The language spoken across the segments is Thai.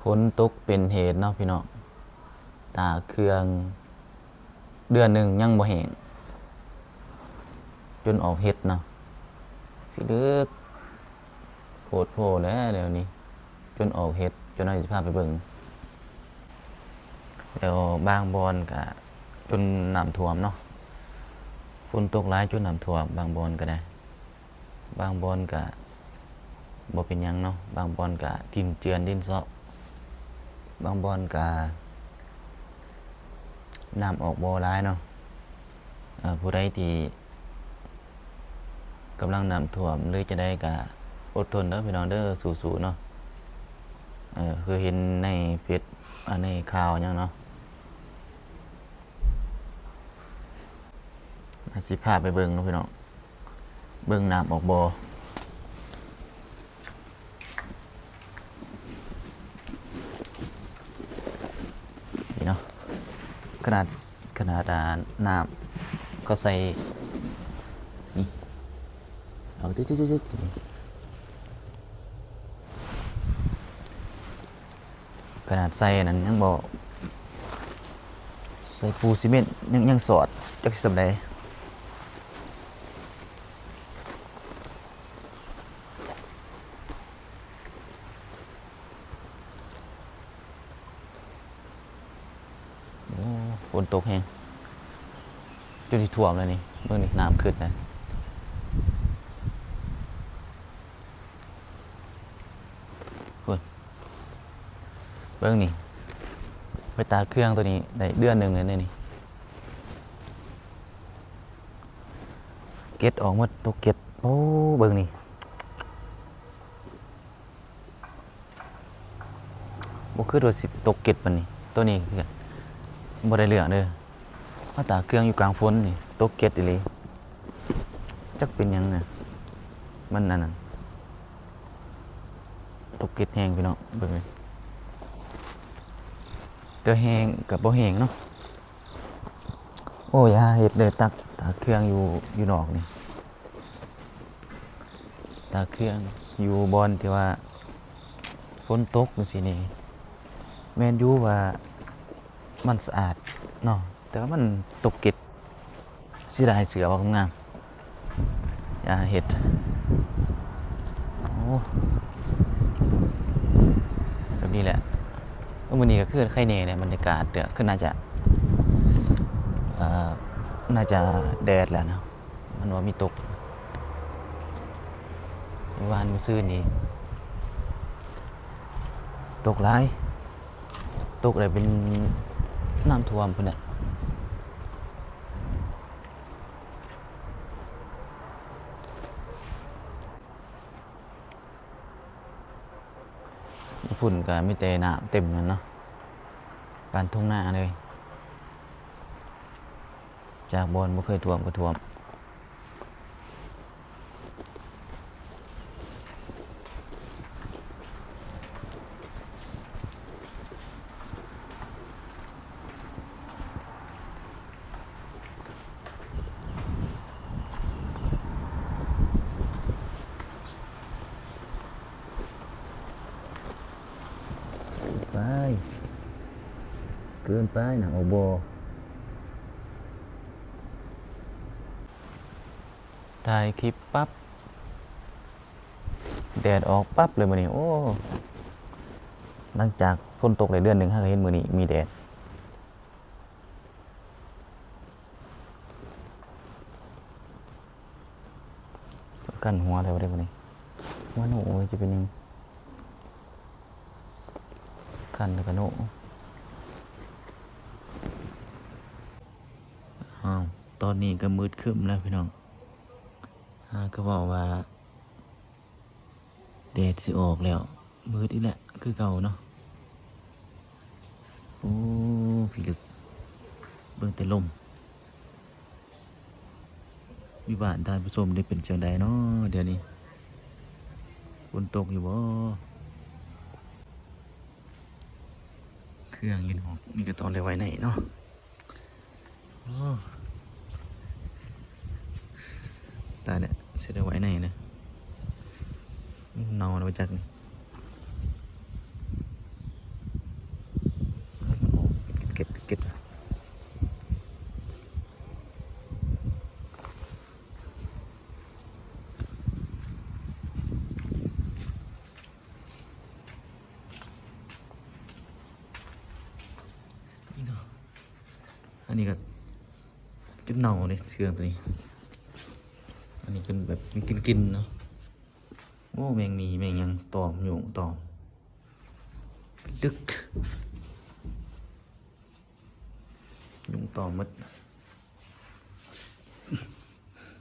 ฝนตกเป็นเหตุเนาะพี่น้องตาเครื่องเดือนหนึ่งยังบ่แห้งจนออกเห็ดเนาะพี่ลึกโผดโผแล้วเดี๋ยวนี้จนออกเห็ดจนน่าจะพาไปเบิ่งเดี๋ยวบางบอนกะจนน้ำท่วมเนาะฝนตกหลายจนน้ำท่วมบางบอนก็ได้บางบอนกะบ่เป็นหยังเนาะบางบอนกะทิ่มเจือนดินเซาะบางบอนกะน้ำออกบ่หลายเนาะผู้ใดที่กำลังน้ำท่วมหรือจะได้กะอดทนเด้อพี่น้องเด้อสู้ๆเนาะคือเห็นในเฟซในข่าวหยังเนาะสิพาไปเบิ่งเนาะพี่น้องเบิ่งน้ำออกบ่นี่เนาะขนาดน้ำก็ใส่นี่เอาตึ๊ดๆขนาดใส่นั้นยังบ่ใส่ปูนซีเมนต์ยังสอดจักสิสำใดฝนตกแห้งจนที่ท่วมเลยนี่เบิ่งนี่น้ำขึ้นนะเบิ่งนี่ไปตาเครื่องตัวนี้ได้เดือนหนึ่งเลยนี่เก็ดออกหมดตกเก็ดโอ้เบิ่งนี่บ่คือตัวสิตกเก็ดปานนี้ตัวนี้คือบ่ได้เรื่องเด้อมาตาเครื่องอยู่กลางฝนนี่ตกเก็ดอีหลีจักเป็นหยังน่ะมันนั่นน่ะตกเก็ดแห้งพี่น้องเบิ่งนี่เด้อแห้งกับบ่แห้งเนาะโอ้ยาเฮ็ดเด้อตาเครื่องอยู่นอกนี่ตาเครื่องอยู่บอนที่ว่าฝนตกจังซี่นี่แม่นอยู่ว่ามันสะอาดเนาะแต่ว่ามันตกเก็ดเสียดายเสือว่างามอย่าเฮ็ดโอ้แบบนี้แหละมื้อนี้ก็คือไข่แน่เนี่ยบรรยากาศเด้อคือน่าจะแดดแหละเนาะมันว่ามีตกวานมื้อซื่นนี่ตกหลายตกได้เป็นน้ำท่วมพุ่นน่ะฝุ่นก็มีแต่น้ำเต็มนั่นเนาะปานทุ่งนาเลยจากบอนบ่เคยท่วมก็ท่วมไปเกินไปนะโอโบถ่ายคลิปปั๊บแดดออกปั๊บเลยมื้อนี้โอ้หลังจากฝนตกได้เดือนหนึ่งก็เห็นมื้อนี้มีแดดกันหัวแล้วได้มื้อนี้หัวหนูจะเป็นยังกันแล้วก็หนูตอนนี้ก็มืดครึ้มแล้วพี่น้องก็บอกว่าแดดสิออกแล้วมืดอีกแหละคือเก่าเนาะโอ้พี่ลึกเบิ่งแต่ลมวิบากท่านผู้ชมได้เป็นจังใดเนาะเดี๋ยวนี้ฝนตกอยู่บ่เครื่องยินหอกนี่ก็ตอนได้ไว้ไหนเนาะโอ้ตายเนี่ยเสียได้ไว้ไหนนะเนาเอาไว้จักนี่ อันนี้ก็จนเน่าเลยเครื่องตัวนี้อันนี้จนแบบมีกินเนาะโอ้แมงมีแมงยังตอมอยู่ตอมลึกยุงตอมมัด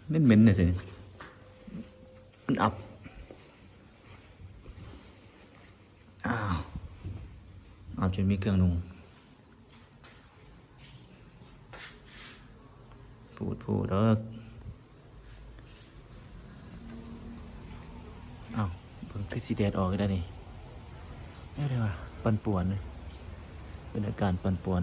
เหม็นๆเลยสิมันอับอ้าวเอาจนมีเครื่องนุ่งพูดเด้ออ้าวเบิ่งคือสีแดดออกได้นี่ไม่ได้ว่ะปั่นป่วนเลยเป็นอาการปั่นป่วน